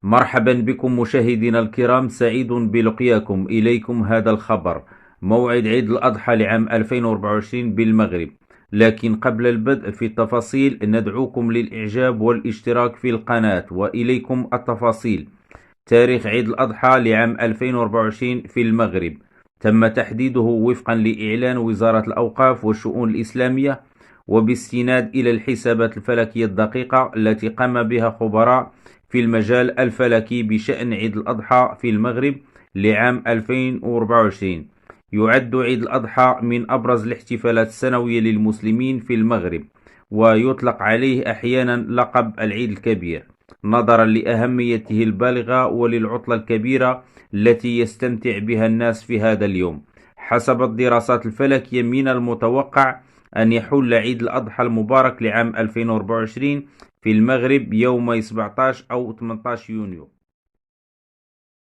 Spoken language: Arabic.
مرحبا بكم مشاهدينا الكرام، سعيد بلقياكم. إليكم هذا الخبر: موعد عيد الأضحى لعام 2024 بالمغرب. لكن قبل البدء في التفاصيل ندعوكم للإعجاب والاشتراك في القناة، وإليكم التفاصيل. تاريخ عيد الأضحى لعام 2024 في المغرب تم تحديده وفقا لإعلان وزارة الأوقاف والشؤون الإسلامية، وباستناد إلى الحسابات الفلكية الدقيقة التي قام بها خبراء في المجال الفلكي بشأن عيد الأضحى في المغرب لعام 2024. يعد عيد الأضحى من أبرز الاحتفالات السنوية للمسلمين في المغرب، ويطلق عليه أحيانا لقب العيد الكبير، نظرا لأهميته البالغة وللعطلة الكبيرة التي يستمتع بها الناس في هذا اليوم. حسب الدراسات الفلكية من المتوقع أن يحل عيد الأضحى المبارك لعام 2024 في المغرب يوم 17 أو 18 يونيو.